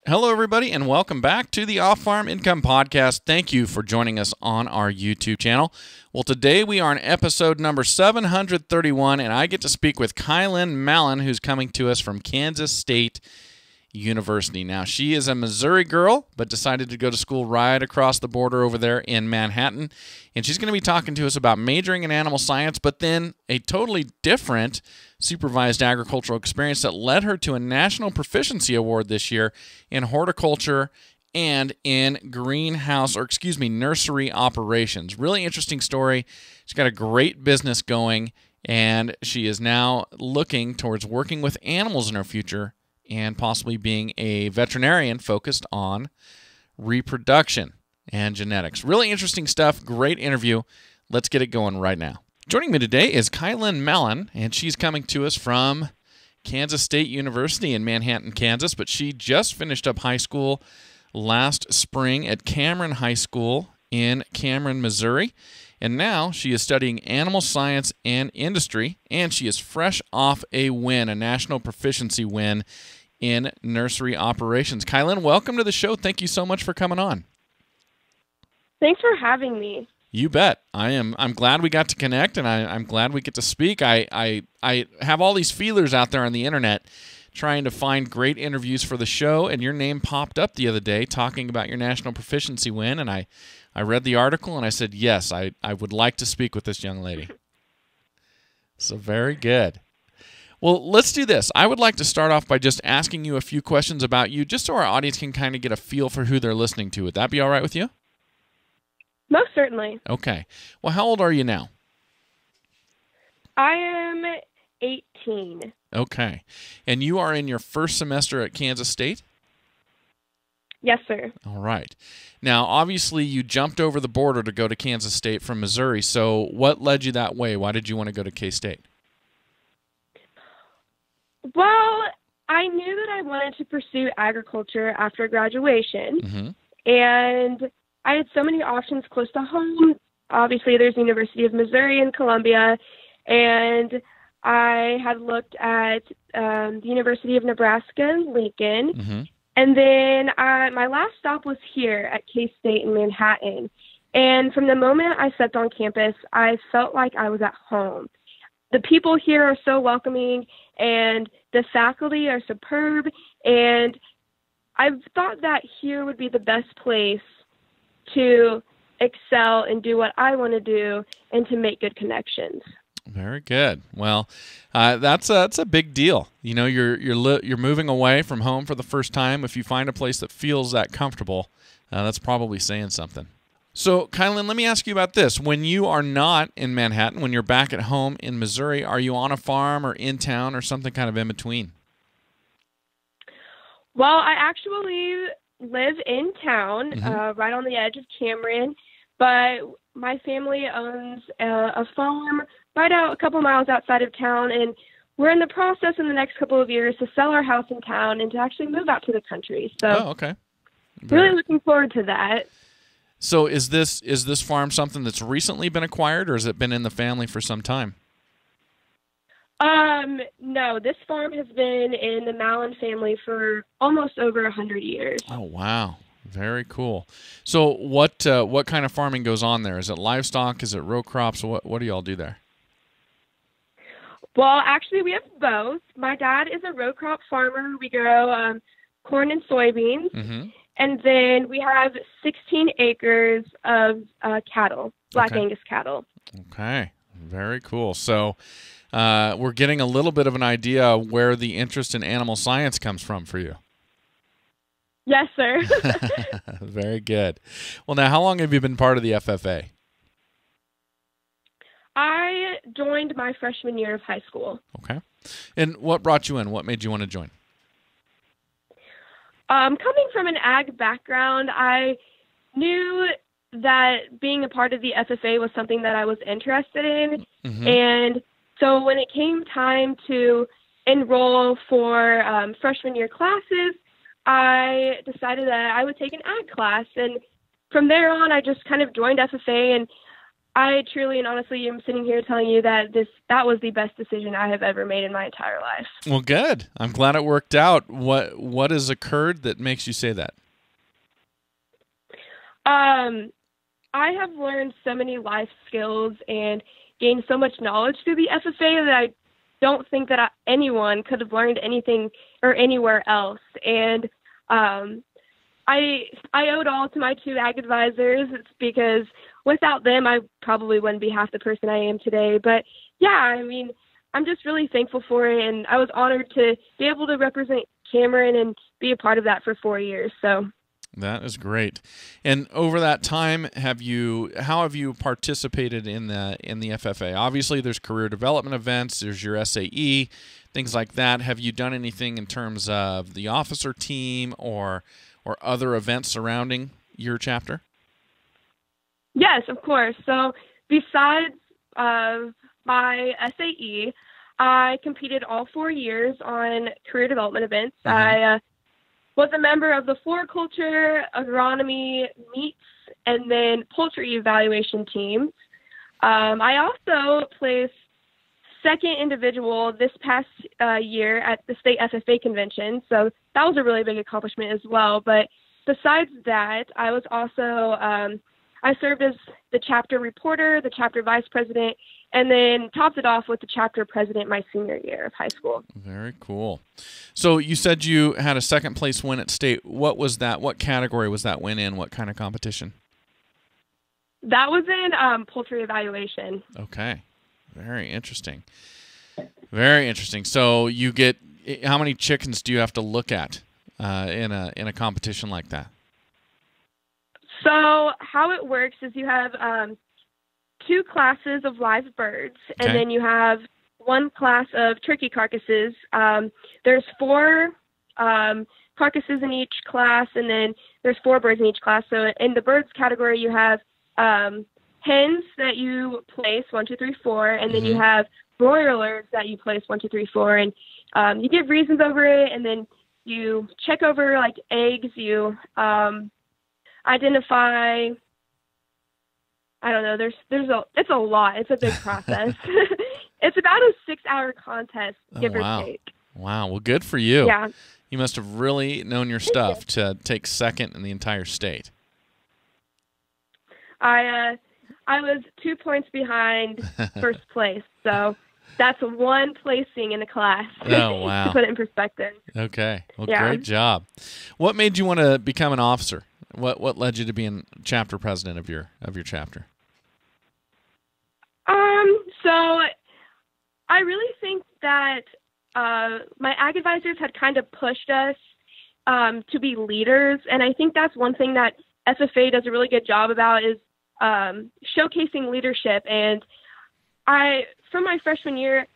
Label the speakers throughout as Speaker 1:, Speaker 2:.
Speaker 1: Hello, everybody, and welcome back to the Off-Farm Income Podcast. Thank you for joining us on our YouTube channel. Well, today we are on episode number 731, and I get to speak with Kylynn Mallen, who's coming to us from Kansas State University. Now, she is a Missouri girl, but decided to go to school right across the border over there in Manhattan, and she's going to be talking to us about majoring in animal science, but then a totally different supervised agricultural experience that led her to a National Proficiency Award this year in horticulture and in nursery operations. Really interesting story. She's got a great business going, and she is now looking towards working with animals in her future and possibly being a veterinarian focused on reproduction and genetics. Really interesting stuff. Great interview. Let's get it going right now. Joining me today is Kylynn Mallen, and she's coming to us from Kansas State University in Manhattan, Kansas, but she just finished up high school last spring at Cameron High School in Cameron, Missouri, and now she is studying animal science and industry, and she is fresh off a win, a national proficiency win in nursery operations. Kylynn, welcome to the show. Thank you so much for coming on.
Speaker 2: Thanks for having me.
Speaker 1: You bet. I'm glad we got to connect, and I'm glad we get to speak. I have all these feelers out there on the internet trying to find great interviews for the show, and your name popped up the other day talking about your national proficiency win, and I read the article, and I said, yes, I would like to speak with this young lady. So very good. Well, let's do this. I would like to start off by just asking you a few questions about you, just so our audience can kind of get a feel for who they're listening to. Would that be all right with you?
Speaker 2: Most certainly.
Speaker 1: Okay. Well, how old are you now?
Speaker 2: I am 18.
Speaker 1: Okay. And you are in your first semester at Kansas State?
Speaker 2: Yes, sir.
Speaker 1: All right. Now, obviously, you jumped over the border to go to Kansas State from Missouri. So what led you that way? Why did you want to go to K-State?
Speaker 2: Well, I knew that I wanted to pursue agriculture after graduation,
Speaker 1: Mm-hmm.
Speaker 2: and I had so many options close to home. Obviously, there's the University of Missouri in Columbia, and I had looked at the University of Nebraska in Lincoln,
Speaker 1: Mm-hmm.
Speaker 2: and then my last stop was here at K-State in Manhattan. And from the moment I stepped on campus, I felt like I was at home. The people here are so welcoming, and the faculty are superb, and I thought that here would be the best place to excel and do what I want to do and to make good connections.
Speaker 1: Very good. Well, that's a big deal. You know, you're moving away from home for the first time. If you find a place that feels that comfortable, that's probably saying something. So, Kylynn, let me ask you about this. When you are not in Manhattan, when you're back at home in Missouri, are you on a farm or in town or something kind of in between?
Speaker 2: Well, I actually live in town,
Speaker 1: Mm-hmm.
Speaker 2: right on the edge of Cameron, but my family owns a farm right out a couple miles outside of town, and we're in the process in the next couple of years to sell our house in town and to actually move out to the country. So,
Speaker 1: Okay.
Speaker 2: really looking forward to that.
Speaker 1: So, is this farm something that's recently been acquired, or has it been in the family for some time?
Speaker 2: No, this farm has been in the Mallen family for almost over 100 years.
Speaker 1: Oh, wow. Very cool. So what kind of farming goes on there? Is it livestock? Is it row crops? What do y'all do there?
Speaker 2: Well, actually, we have both. My dad is a row crop farmer. We grow corn and soybeans.
Speaker 1: Mm-hmm.
Speaker 2: And then we have 16 acres of cattle, Black Angus cattle.
Speaker 1: Okay. Very cool. So we're getting a little bit of an idea of where the interest in animal science comes from for you.
Speaker 2: Yes, sir.
Speaker 1: Very good. Well, now, how long have you been part of the FFA?
Speaker 2: I joined my freshman year of high school.
Speaker 1: Okay. And what brought you in? What made you want to join?
Speaker 2: Coming from an ag background, I knew that being a part of the FFA was something that I was interested in.
Speaker 1: Mm-hmm.
Speaker 2: And so when it came time to enroll for freshman year classes, I decided that I would take an ag class. And from there on, I just kind of joined FFA, and I truly and honestly am sitting here telling you that that was the best decision I have ever made in my entire life.
Speaker 1: Well, good. I'm glad it worked out. What has occurred that makes you say that?
Speaker 2: I have learned so many life skills and gained so much knowledge through the FFA that I don't think that anyone could have learned anything or anywhere else. And I owe it all to my two ag advisors. It's because without them, I probably wouldn't be half the person I am today. But yeah, I mean, I'm just really thankful for it, and I was honored to be able to represent Cameron and be a part of that for 4 years. So
Speaker 1: that is great. And over that time, how have you participated in the FFA? Obviously, there's career development events, there's your SAE, things like that. Have you done anything in terms of the officer team or other events surrounding your chapter?
Speaker 2: Yes, of course. So besides my SAE, I competed all 4 years on career development events. I was a member of the floriculture, agronomy, meats, and then poultry evaluation teams. I also placed second individual this past year at the state FFA convention, so that was a really big accomplishment as well. But besides that, I was also I served as the chapter reporter, the chapter vice president, and then topped it off with the chapter president my senior year of high school.
Speaker 1: Very cool. So you said you had a second place win at state. What was that? What category was that win in? What kind of competition?
Speaker 2: That was in poultry evaluation.
Speaker 1: Okay. Very interesting. Very interesting. So you get, how many chickens do you have to look at in a competition like that?
Speaker 2: So how it works is you have 2 classes of live birds,
Speaker 1: Okay.
Speaker 2: and then you have 1 class of turkey carcasses. There's 4 carcasses in each class, and then there's 4 birds in each class. So in the birds category, you have hens that you place 1, 2, 3, 4, and then you have broilers that you place 1, 2, 3, 4, and you give reasons over it, and then you check over like eggs. You identify. I don't know. It's a lot. It's a big process. It's about a 6-hour contest, give or take.
Speaker 1: Wow. Well, good for you.
Speaker 2: Yeah.
Speaker 1: You must have really known your stuff to take second in the entire state.
Speaker 2: I was 2 points behind first place, so that's 1 placing in a class.
Speaker 1: Oh, wow.
Speaker 2: To put it in perspective.
Speaker 1: Okay. Well,
Speaker 2: Yeah.
Speaker 1: Great job. What made you want to become an officer? What led you to being chapter president of your chapter?
Speaker 2: So I really think that my ag advisors had kind of pushed us to be leaders, and I think that's one thing that FFA does a really good job about is showcasing leadership. And from my freshman year,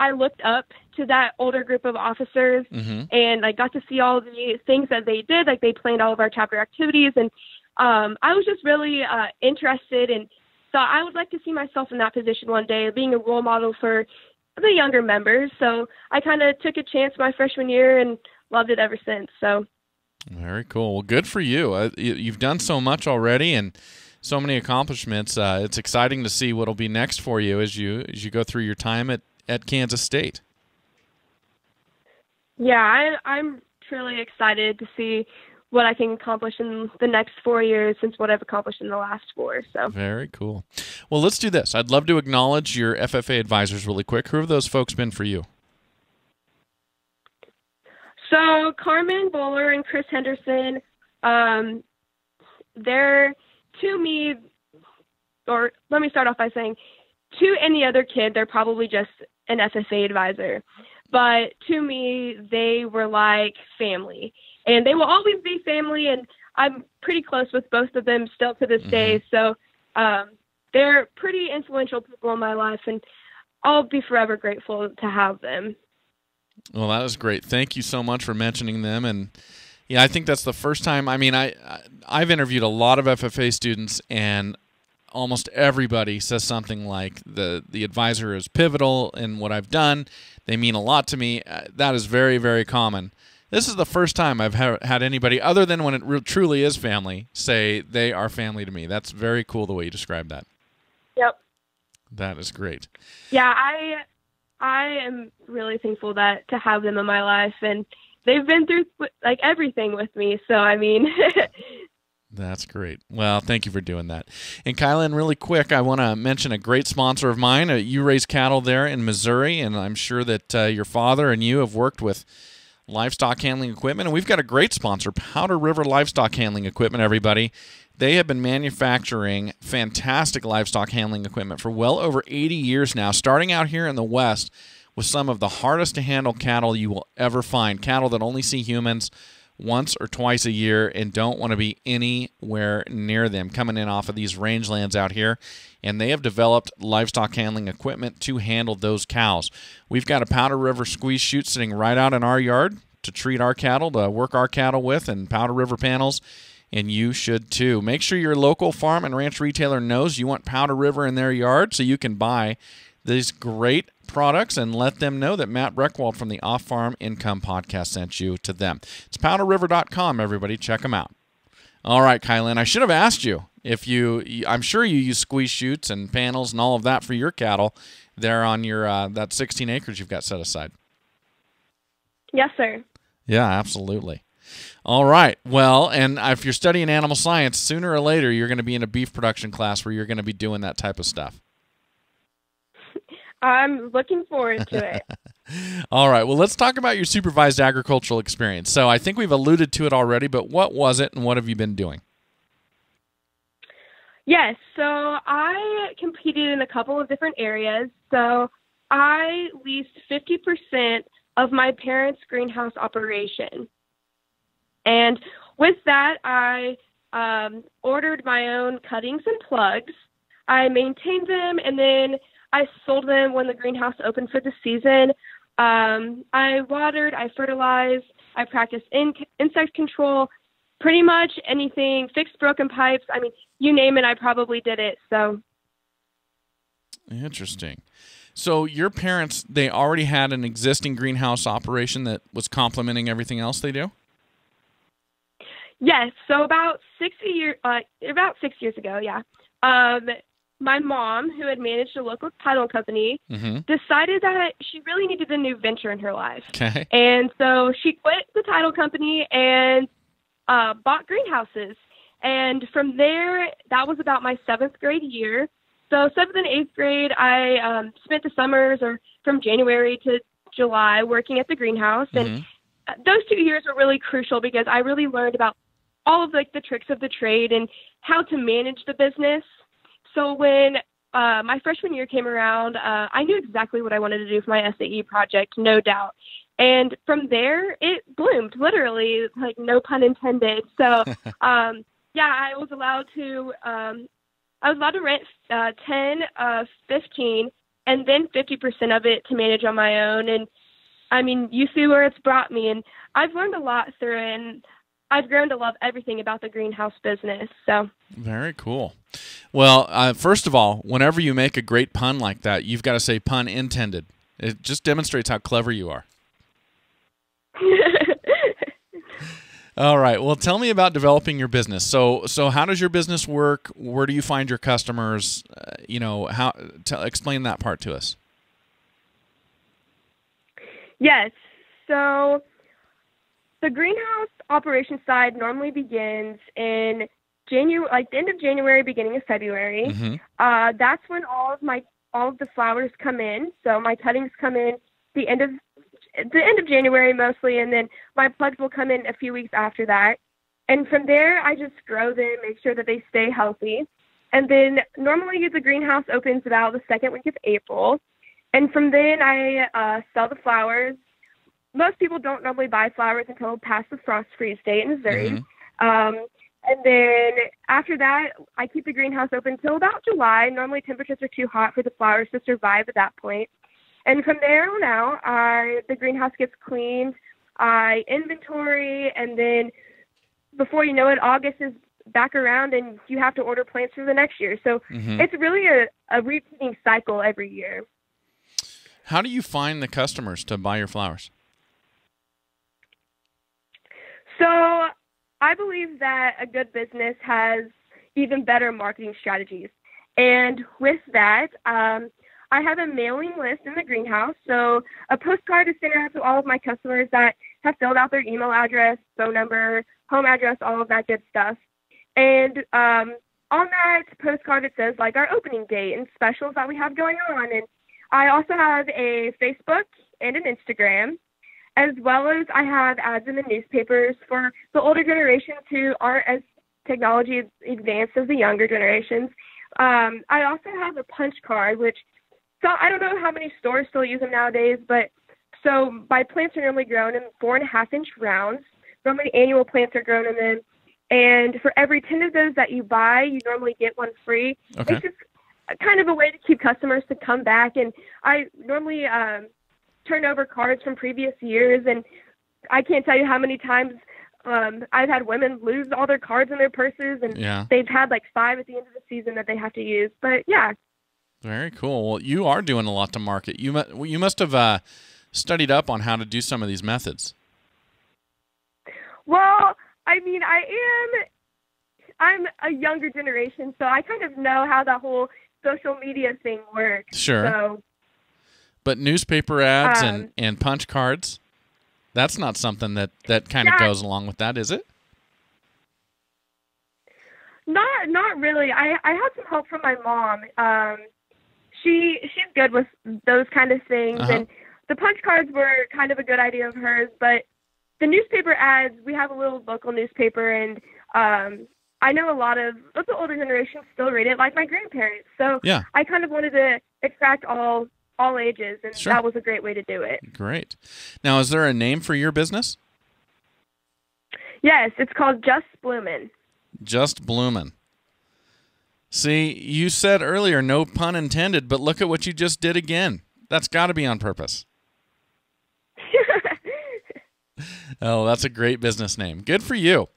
Speaker 2: I looked up to that older group of officers, and I got to see all the things that they did, like they planned all of our chapter activities, and I was just really interested and thought I would like to see myself in that position one day, being a role model for the younger members. So I kind of took a chance my freshman year and loved it ever since. So
Speaker 1: very cool. Well, good for you. You've done so much already and so many accomplishments. It's exciting to see what'll be next for you as you go through your time at Kansas State.
Speaker 2: Yeah, I'm truly excited to see what I can accomplish in the next 4 years since what I've accomplished in the last 4. So
Speaker 1: very cool. Well, let's do this. I'd love to acknowledge your FFA advisors really quick. Who have those folks been for you?
Speaker 2: So Carmen Bowler and Chris Henderson, they're to me, or let me start off by saying, to any other kid, they're probably just an FFA advisor. But to me, they were like family. And they will always be family, and I'm pretty close with both of them still to this day. So they're pretty influential people in my life, and I'll be forever grateful to have them.
Speaker 1: Well, that was great. Thank you so much for mentioning them. And yeah, I think that's the first time. I mean, I've interviewed a lot of FFA students, and almost everybody says something like the advisor is pivotal in what I've done. They mean a lot to me. That is very, very common. This is the first time I've had anybody, other than when it truly is family, say they are family to me. That's very cool the way you describe that.
Speaker 2: Yep.
Speaker 1: That is great.
Speaker 2: Yeah, I am really thankful to have them in my life, and they've been through like everything with me. So I mean,
Speaker 1: That's great. Well, thank you for doing that. And Kylynn, really quick, I want to mention a great sponsor of mine. You raise cattle there in Missouri, and I'm sure that your father and you have worked with livestock handling equipment. And we've got a great sponsor, Powder River Livestock Handling Equipment, everybody. They have been manufacturing fantastic livestock handling equipment for well over 80 years now, starting out here in the West with some of the hardest to handle cattle you will ever find, cattle that only see humans once or twice a year and don't want to be anywhere near them, coming in off of these rangelands out here. And they have developed livestock handling equipment to handle those cows. We've got a Powder River squeeze chute sitting right out in our yard to treat our cattle, to work our cattle with, and Powder River panels, and you should too. Make sure your local farm and ranch retailer knows you want Powder River in their yard so you can buy these great products and let them know that Matt Breckwald from the Off Farm Income Podcast sent you to them. It's powderriver.com, everybody. Check them out. All right, Kylynn, I should have asked you if I'm sure you use squeeze chutes and panels and all of that for your cattle there on your that 16 acres you've got set aside.
Speaker 2: Yes, sir.
Speaker 1: Yeah, absolutely. All right. Well, and if you're studying animal science, sooner or later you're going to be in a beef production class where you're going to be doing that type of stuff.
Speaker 2: I'm looking forward to it.
Speaker 1: All right. Well, let's talk about your supervised agricultural experience. So I think we've alluded to it already, but what was it and what have you been doing?
Speaker 2: Yes, so I competed in a couple of different areas. So I leased 50% of my parents' greenhouse operation. And with that, I ordered my own cuttings and plugs. I maintained them, and then I sold them when the greenhouse opened for the season. I watered, I fertilized, I practiced insect control, pretty much anything, fixed broken pipes. I mean, you name it, I probably did it. So
Speaker 1: interesting. So your parents, they already had an existing greenhouse operation that was complementing everything else they do?
Speaker 2: Yes. So about 6 years ago, yeah. My mom, who had managed a local title company, decided that she really needed a new venture in her life.
Speaker 1: Okay.
Speaker 2: And so she quit the title company and bought greenhouses. And from there, that was about my 7th grade year. So 7th and 8th grade, I spent the summers or from January to July working at the greenhouse. And those 2 years were really crucial because I really learned about all of the tricks of the trade and how to manage the business. So when my freshman year came around, I knew exactly what I wanted to do for my SAE project, no doubt. And from there, it bloomed, literally, like no pun intended. So, I was allowed to rent 10 of 15 and then 50% of it to manage on my own. And I mean, you see where it's brought me, and I've learned a lot through it, and I've grown to love everything about the greenhouse business. So
Speaker 1: very cool. Well, first of all, whenever you make a great pun like that, you've got to say pun intended. It just demonstrates how clever you are. All right. Well, tell me about developing your business. So how does your business work? Where do you find your customers? Explain that part to us.
Speaker 2: Yes. So the greenhouse operation side normally begins in January, like the end of January, beginning of February. That's when all of the flowers come in. So my cuttings come in the end of January mostly, and then my plugs will come in a few weeks after that. And from there, I just grow them, make sure that they stay healthy. And then normally the greenhouse opens about the second week of April. And from then I sell the flowers. Most people don't normally buy flowers until past the frost freeze date in Missouri. And then after that, I keep the greenhouse open until about July. Normally temperatures are too hot for the flowers to survive at that point. And from there on out, the greenhouse gets cleaned, I inventory, and then before you know it, August is back around and you have to order plants for the next year. So it's really a repeating cycle every year.
Speaker 1: How do you find the customers to buy your flowers?
Speaker 2: So I believe that a good business has even better marketing strategies. And with that, I have a mailing list in the greenhouse. So a postcard is sent out to all of my customers that have filled out their email address, phone number, home address, all of that good stuff. And on that postcard, it says like our opening date and specials that we have going on. And I also have a Facebook and an Instagram, as well as I have ads in the newspapers for the older generations who aren't as technology advanced as the younger generations. I also have a punch card, which, so I don't know how many stores still use them nowadays, but so my plants are normally grown in 4.5-inch rounds. Normally annual plants are grown in them. And for every 10 of those that you buy, you normally get one free.
Speaker 1: Okay.
Speaker 2: It's just kind of a way to keep customers to come back. And I normally turn over cards from previous years, and I can't tell you how many times I've had women lose all their cards in their purses, and they've had like 5 at the end of the season that they have to use. But yeah.
Speaker 1: Very cool. Well, you are doing a lot to market. You must have studied up on how to do some of these methods.
Speaker 2: Well, I mean, I'm a younger generation, so I kind of know how the whole social media thing works.
Speaker 1: Sure.
Speaker 2: So,
Speaker 1: but newspaper ads and punch cards, that's not something that kind of goes along with that, is it?
Speaker 2: Not really. I had some help from my mom. She's good with those kind of things, and the punch cards were kind of a good idea of hers. But the newspaper ads, we have a little local newspaper, and I know a lot of the older generation still read it, like my grandparents. So I kind of wanted to attract all ages, and that was a great way to do it.
Speaker 1: Great. Now, is there a name for your business?
Speaker 2: Yes, it's called Just Bloomin.
Speaker 1: Just Bloomin. See, you said earlier, no pun intended, but look at what you just did again. That's got to be on purpose. Oh, that's a great business name. Good for you.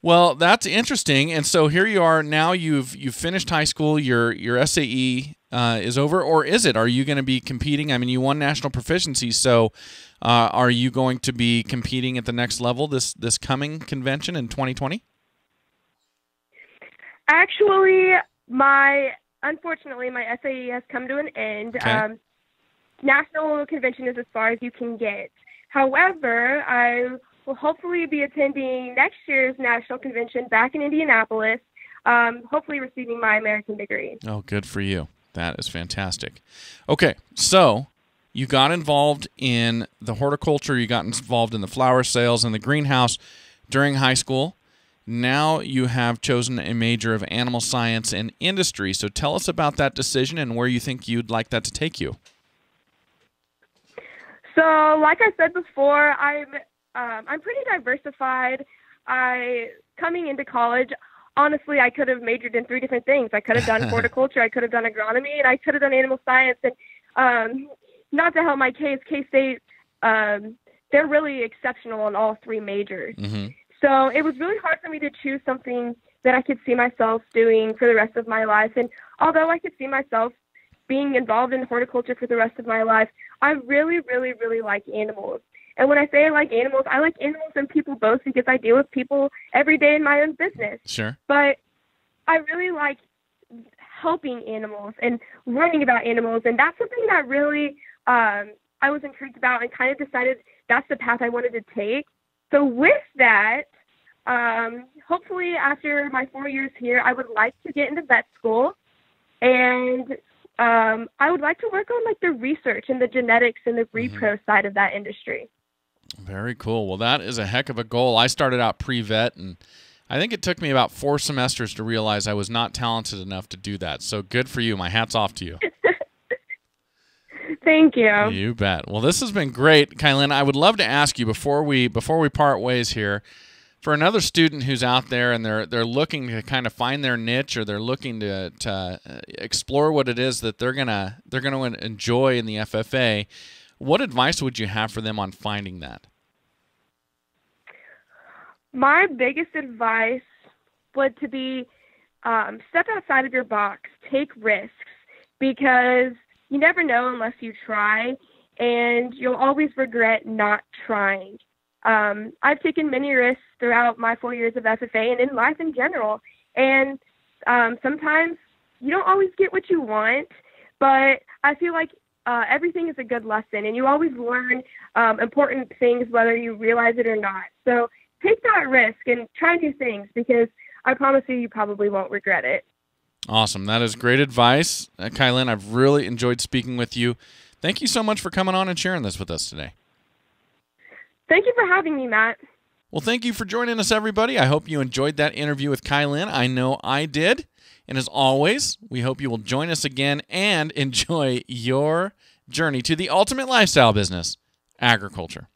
Speaker 1: Well, that's interesting. And so here you are now. You've finished high school. Your SAE is over, or is it? Are you going to be competing? I mean, you won national proficiency. So, are you going to be competing at the next level this coming convention in 2020?
Speaker 2: Actually, unfortunately, my SAE has come to an end.
Speaker 1: Okay.
Speaker 2: National convention is as far as you can get. However, I will hopefully be attending next year's national convention back in Indianapolis, hopefully receiving my American degree.
Speaker 1: Oh, good for you. That is fantastic. Okay, so you got involved in the horticulture, you got involved in the flower sales and the greenhouse during high school. Now you have chosen a major of animal science and industry. So tell us about that decision and where you think you'd like that to take you.
Speaker 2: So, like I said before, I'm pretty diversified. Coming into college, honestly, I could have majored in 3 different things. I could have done horticulture, I could have done agronomy, and I could have done animal science. And not to help my case, K-State, they're really exceptional in all 3 majors.
Speaker 1: Mm-hmm.
Speaker 2: So it was really hard for me to choose something that I could see myself doing for the rest of my life. And although I could see myself being involved in horticulture for the rest of my life, I really, really, really like animals. And when I say I like animals and people both, because I deal with people every day in my own business.
Speaker 1: Sure.
Speaker 2: But I really like helping animals and learning about animals. And that's something that really I was intrigued about and kind of decided that's the path I wanted to take. So with that, hopefully after my 4 years here, I would like to get into vet school. And I would like to work on like the research and the genetics and the repro side of that industry.
Speaker 1: Very cool. Well, that is a heck of a goal. I started out pre-vet, and I think it took me about 4 semesters to realize I was not talented enough to do that. So good for you. My hat's off to you.
Speaker 2: Thank you.
Speaker 1: You bet. Well, this has been great, Kylynn. I would love to ask you before we part ways here, for another student who's out there and they're looking to kind of find their niche, or they're looking to explore what it is that they're gonna enjoy in the FFA, what advice would you have for them on finding that?
Speaker 2: My biggest advice would to be step outside of your box, take risks, because you never know unless you try, and you'll always regret not trying. I've taken many risks throughout my 4 years of FFA and in life in general, and sometimes you don't always get what you want, but I feel like everything is a good lesson, and you always learn important things whether you realize it or not. So take that risk and try new things, because I promise you probably won't regret it.
Speaker 1: Awesome. That is great advice. Kylynn, I've really enjoyed speaking with you. Thank you so much for coming on and sharing this with us today.
Speaker 2: Thank you for having me, Matt.
Speaker 1: Well, thank you for joining us, everybody. I hope you enjoyed that interview with Kylynn. I know I did. And as always, we hope you will join us again and enjoy your journey to the ultimate lifestyle business, agriculture.